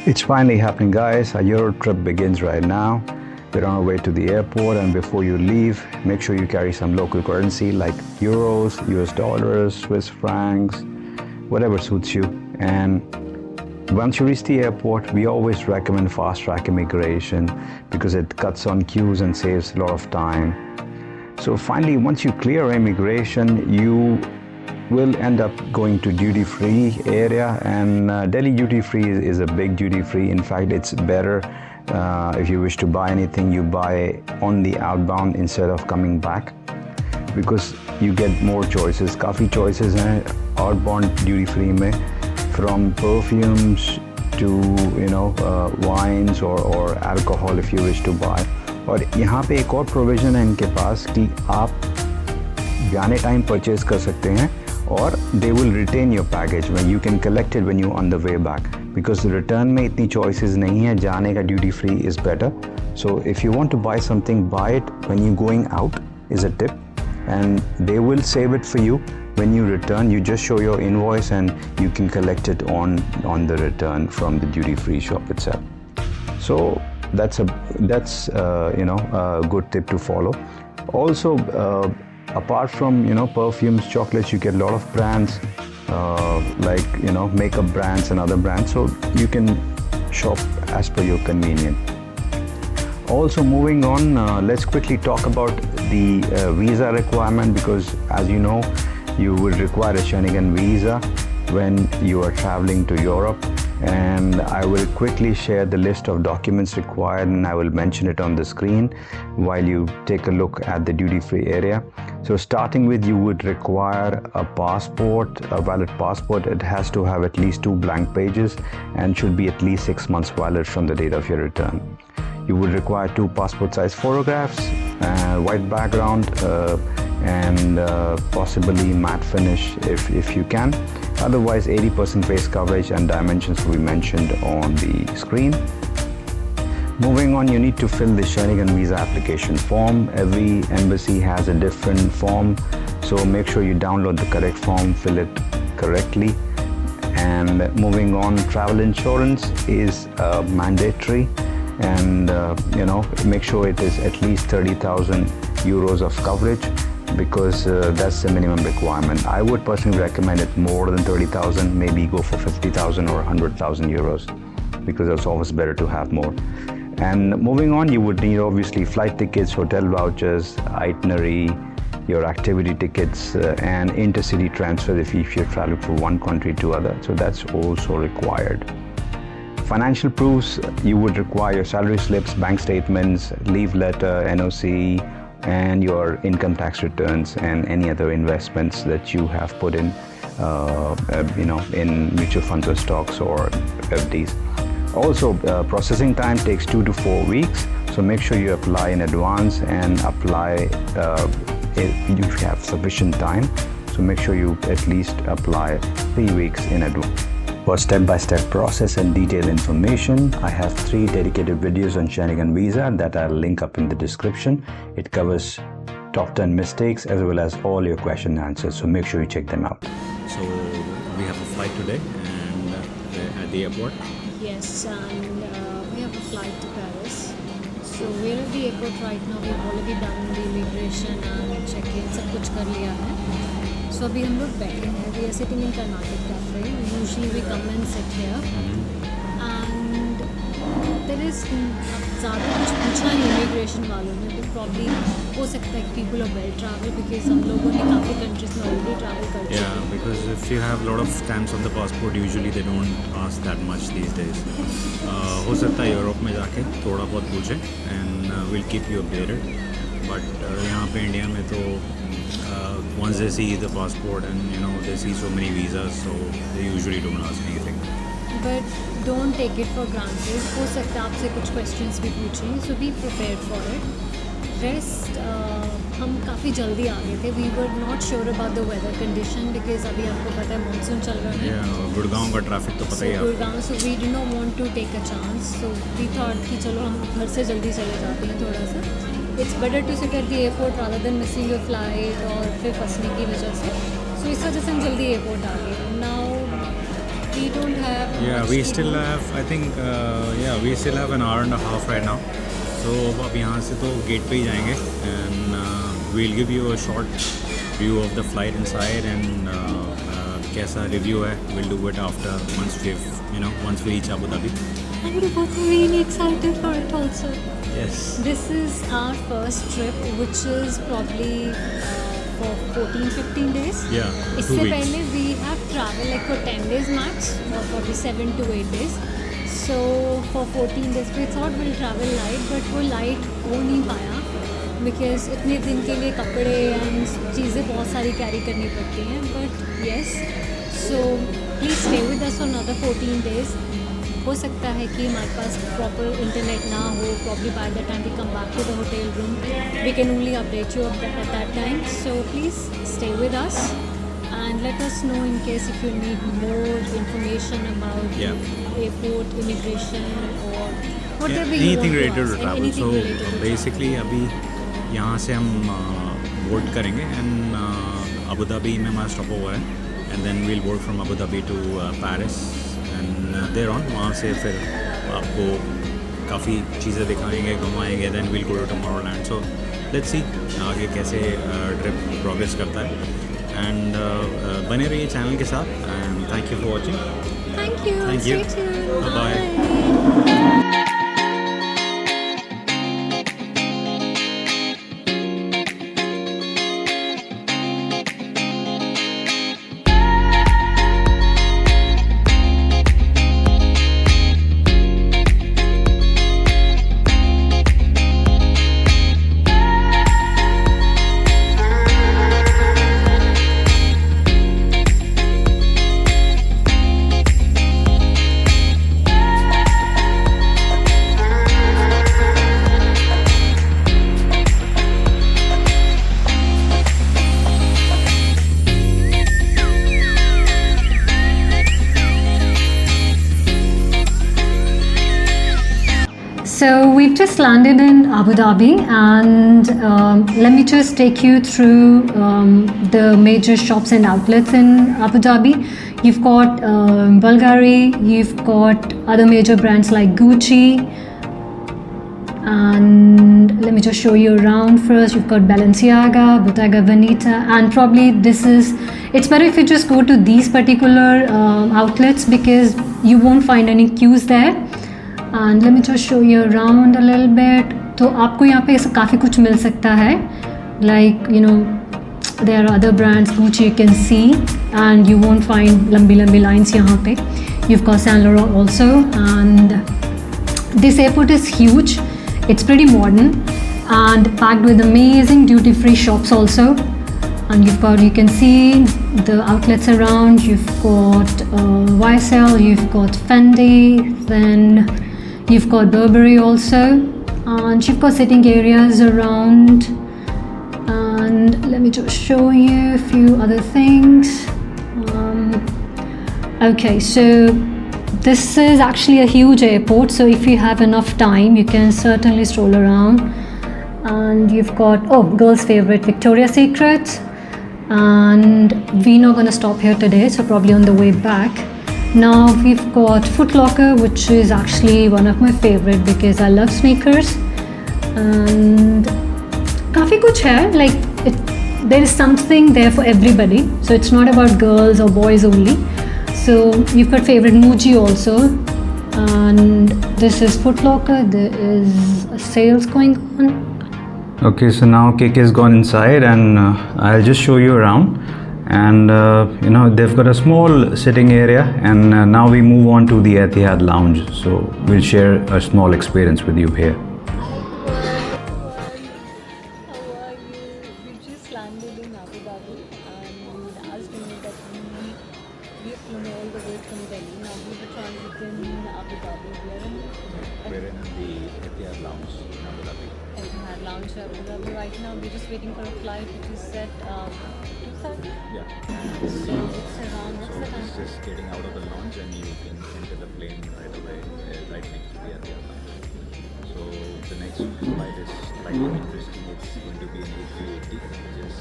It's finally happening, guys. Our Euro trip begins right now. We're on our way to the airport, and before you leave, make sure you carry some local currency like euros, US dollars, Swiss francs, whatever suits you. And once you reach the airport, we always recommend fast-track immigration because it cuts on queues and saves a lot of time. So finally, once you clear immigration, you will end up going to duty-free area, and Delhi duty-free is a big duty-free. In fact, it's better if you wish to buy anything, you buy on the outbound instead of coming back, because you get more choices. काफ़ी choices हैं outbound duty-free में, from perfumes to wines or alcohol if you wish to buy. और यहाँ पे एक और provision है इनके पास कि आप जाने टाइम परचेज कर सकते हैं, और they will retain your package when you can collect it when you on the way back, because return में इतनी choices नहीं है. जाने का duty free is better. So if you want to buy something, buy it when you going out is a tip, and they will save it for you. When you return, you just show your invoice and you can collect it on the return from the duty free shop itself. So that's a good tip to follow. Also, apart from perfumes, chocolates, you get a lot of brands like makeup brands and other brands, so you can shop as per your convenience. Also, moving on, let's quickly talk about the visa requirement, because as you know, you will require a Schengen Visa when you are traveling to Europe, and I will quickly share the list of documents required, and I will mention it on the screen while you take a look at the duty-free area. So starting with, you would require a passport, a valid passport. It has to have at least 2 blank pages and should be at least 6 months valid from the date of your return. You would require 2 passport size photographs, white background, and possibly matte finish if you can. Otherwise, 80% face coverage and dimensions will be mentioned on the screen. Moving on, you need to fill the Schengen Visa application form. Every embassy has a different form, so make sure you download the correct form, fill it correctly. And moving on, travel insurance is mandatory, and make sure it is at least 30,000 euros of coverage, because that's the minimum requirement. I would personally recommend it more than 30,000, maybe go for 50,000 or 100,000 euros, because it's always better to have more. And moving on, you would need obviously flight tickets, hotel vouchers, itinerary, your activity tickets, and intercity transfer if you're traveling from one country to other. So that's also required. Financial proofs, you would require your salary slips, bank statements, leave letter, NOC, and your income tax returns, and any other investments that you have put in, in mutual funds or stocks or FDs. Also, processing time takes 2 to 4 weeks, so make sure you apply in advance, and apply if you have sufficient time. So make sure you at least apply 3 weeks in advance. For step-by-step process and detailed information, I have 3 dedicated videos on Schengen Visa that I'll link up in the description. It covers top 10 mistakes as well as all your question and answers, so make sure you check them out. So we have a flight today, and at the airport. Yes, and we have a flight to Paris. So we're at the airport right now. We've already done the immigration and check-in, सब कुछ कर लिया है. So अभी हम लोग बैठे हैं. We are sitting in Karnataka cafe. Usually we come and sit here. And there is ज़्यादा कुछ पूछा नहीं immigration वालों ने. तो probably हो सकता है कि people are well traveled, because हम लोगों ने काफ़ी countries में already travel कर चुके हैं. Yeah, because if you have a lot of stamps on the passport, usually they don't ask that much these days. हो सकता है यूरोप में जाके थोड़ा बहुत पूछें, and we'll keep you updated. But यहाँ पे इंडिया में तो once they see the passport and they see so many visas, so they usually don't ask anything. But don't take it for granted. हो सकता है आपसे कुछ questions भी पूछें, so be prepared for it. Rest, हम काफ़ी जल्दी आ गए थे. We were not sure about the weather condition, because अभी आपको पता है मानसून चल रहा है. Yeah, गुड़गांव का ट्रैफिक तो पता ही है. Gurgaon, so we did not want to take a chance. So we thought कि चलो हम घर से जल्दी चले जाते हैं थोड़ा सा. It's better to sit at the airport rather than missing your flight और फिर फंसने की वजह से. So इस वजह से हम जल्दी एयरपोर्ट आ गए. Now we don't have Yeah, much we to still do. have, I think, we still have an hour and a half right now. So अब यहाँ से तो गेट पे ही जाएंगे and we'll give you a short view of the flight inside and कैसा review है. We'll do it after once we reach Abu Dhabi. And we're both really excited for it also. Yes. This is our first trip, which is probably for 14-15 days. Yeah, 2 इससे weeks. पहले we have traveled like for 10 days max, or probably 7 to 8 days. So for 14 days we thought we'll travel light, but वो light हो नहीं पाया because इतने दिन के लिए कपड़े and चीज़ें बहुत सारी कैरी करनी पड़ती हैं. But yes, so please stay with us for another 14 days. हो सकता है कि हमारे पास प्रॉपर इंटरनेट ना हो. Probably by the time we come back to the hotel room we can only update you at that time. So please stay with us and let us know in case if you need more information about airport, immigration or whatever you anything want related to to ask. travel. Anything So related to travel. basically अभी यहाँ से हम board करेंगे and Abu Dhabi में हमारा stop over है and then we'll board from Abu Dhabi to Paris and there on वहाँ से फिर आपको काफ़ी चीज़ें दिखाएंगे, घुमाएंगे. Then we'll go to Tomorrowland. So let's see आगे कैसे ट्रिप प्रोग्रेस करता है and बने रहिए चैनल के साथ and thank you for watching. Thank you. Thank you. Stay tuned. Bye-bye. So we've just landed in Abu Dhabi, and let me just take you through the major shops and outlets in Abu Dhabi. You've got Bulgari, you've got other major brands like Gucci, and let me just show you around first. You've got Balenciaga, Bottega Veneta, and probably it's better if you just go to these particular outlets because you won't find any queues there. And let me just show you around a little bit. तो आपको यहाँ पे काफ़ी कुछ मिल सकता है. Like there are other brands, Gucci you can see, and you won't find लंबी lines यहाँ पे. You've got Saint Laurent also, and this airport is huge. It's pretty modern and packed with amazing duty-free shops also. And you can see the outlets around. You've got YSL, you've got Fendi, then you've got Burberry also, and you've got sitting areas around. And let me just show you a few other things. Okay, so this is actually a huge airport, so if you have enough time you can certainly stroll around. And you've got girls favorite Victoria's Secret, and we're not going to stop here today, so probably on the way back. Now we've got Foot Locker, which is actually one of my favorite because I love sneakers, and काफ़ी कुछ है, like there is something there for everybody, so it's not about girls or boys only. So you've got favorite Muji also, and this is Foot Locker. There is a sales going on. Okay, so now Keke has gone inside and I'll just show you around. And they've got a small sitting area, and now we move on to the Etihad Lounge. So we'll share a small experience with you here. How are you? We just landed in Abu Dhabi, and as we know that we have flown all the way from Delhi. Now we will transit in Abu Dhabi. We're in the Etihad Lounge in Abu Dhabi. Etihad Lounge Abu Dhabi. Right now we're just waiting for a flight which is set 2:30. Yeah. So it's around, what's the time? It's just getting out of the lounge and you can enter the plane right away, right next to the Etihad Lounge. So the next flight is slightly interesting. It's going to be an A380, which is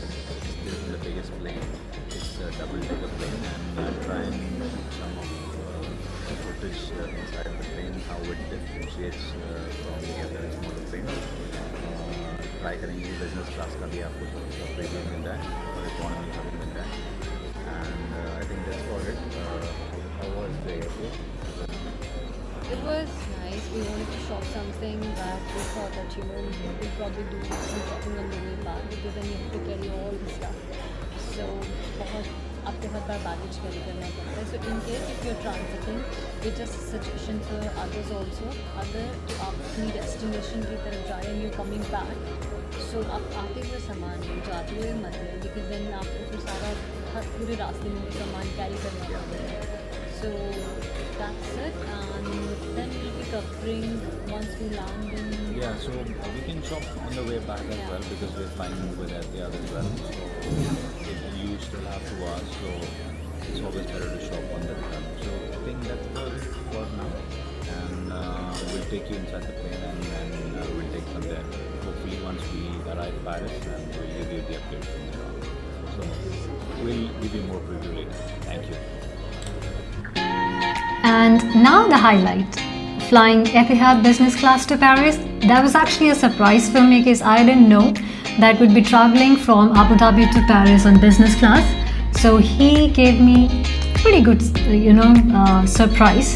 still the biggest plane. It's a double-decker plane, and I'll try and some of footage inside the plane, how it differentiates from the other smaller planes. Try करेंगे business class का भी आपको premium मिल रहा है और economy का भी मिल रहा है. And I think that's for it. How was the airport? It was nice. We wanted to shop something, but we thought that we'll probably do some shopping on the way back because then you have to carry all the stuff. So आपको हर बार baggage carry करना पड़ता है. So in case if you're transiting, it's just a suggestion for others also. अगर आप अपनी destination की तरफ जाए and you're coming back, so आप आते हुए सामान ले जाते हुए मत लें because then आपको फिर सारा पूरे रास्ते में भी सामान carry करना पड़ता है. So that's it, and then we'll be covering once we land in. Yeah, so we can shop on the way back as well because we're flying with Etihad as well. So if you still have to ask, so it's always better to shop on the return. So I think that's good for now, and we'll take you inside the plane and then we'll take from there. Hopefully once we arrive in Paris, and we'll give you the update from there on. So we'll give you more preview later. Thank you. And now the highlight. Flying Etihad Business Class to Paris, that was actually a surprise for me because I didn't know that we'd be traveling from Abu Dhabi to Paris on business class. So he gave me pretty good, surprise.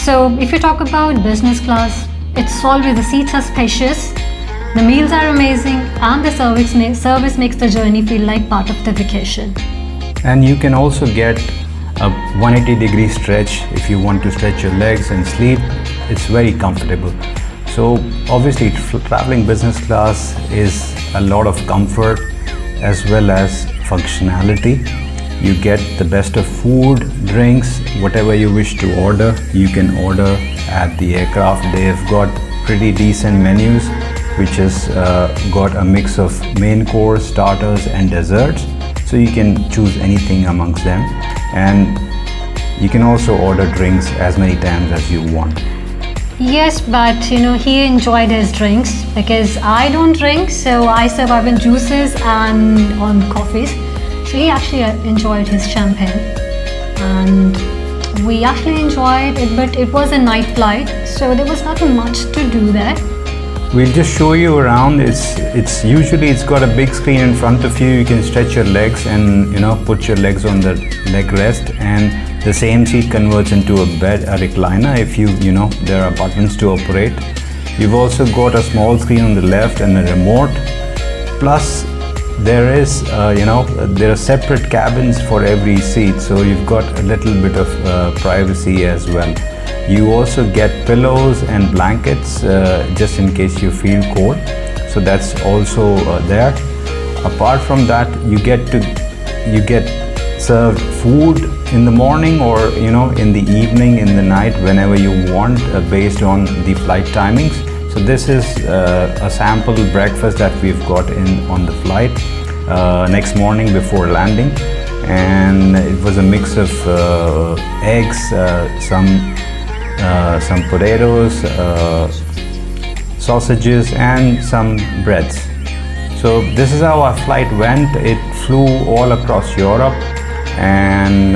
So if you talk about business class, it's always, the seats are spacious, the meals are amazing, and the service makes the journey feel like part of the vacation. And you can also get a 180-degree stretch if you want to stretch your legs and sleep. It's very comfortable. So obviously traveling business class is a lot of comfort as well as functionality. You get the best of food, drinks, whatever you wish to order, you can order at the aircraft. They've got pretty decent menus which has got a mix of main course, starters and desserts. So you can choose anything amongst them, and you can also order drinks as many times as you want. Yes, but he enjoyed his drinks because I don't drink, so I survive on juices and on coffees. So he actually enjoyed his champagne, and we actually enjoyed it, but it was a night flight, so there was nothing much to do there. We'll just show you around. It's usually got a big screen in front of you. You can stretch your legs and put your legs on the leg rest, and the same seat converts into a bed, a recliner if there are buttons to operate. You've also got a small screen on the left and a remote. Plus there are separate cabins for every seat, so you've got a little bit of privacy as well. You also get pillows and blankets just in case you feel cold, so that's also there. Apart from that, you get served food in the morning or in the evening, in the night, whenever you want, based on the flight timings. So this is a sample breakfast that we've got on the flight next morning before landing, and it was a mix of eggs, some potatoes, sausages and some breads. So this is how our flight went. It flew all across Europe, and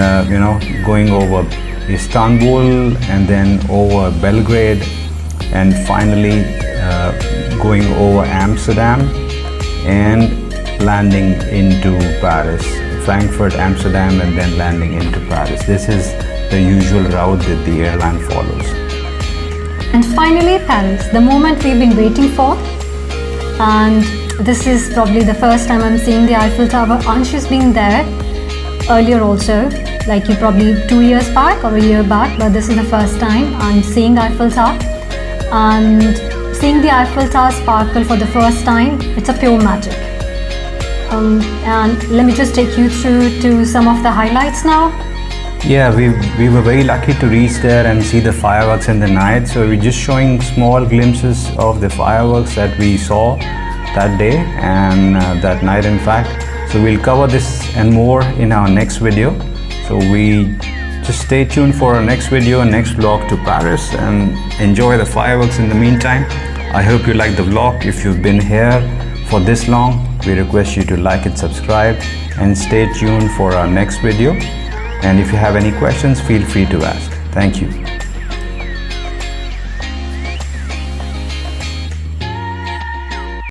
going over Istanbul and then over Belgrade, and finally going over Amsterdam and landing into Paris. Frankfurt, Amsterdam, and then landing into Paris. This is the usual route that the airline follows. And finally Paris, the moment we've been waiting for, and this is probably the first time I'm seeing the Eiffel Tower. Anshu's been there earlier also, like you probably 2 years back or a year back, but this is the first time I'm seeing Eiffel Tower, and seeing the Eiffel Tower sparkle for the first time, it's a pure magic. And let me just take you through to some of the highlights now. Yeah, we were very lucky to reach there and see the fireworks in the night. So we're just showing small glimpses of the fireworks that we saw that day and that night, in fact. So we'll cover this and more in our next video. So we just stay tuned for our next video and next vlog to Paris, and enjoy the fireworks in the meantime. I hope you like the vlog. If you've been here for this long, we request you to like and subscribe, and stay tuned for our next video. And if you have any questions, feel free to ask. Thank you.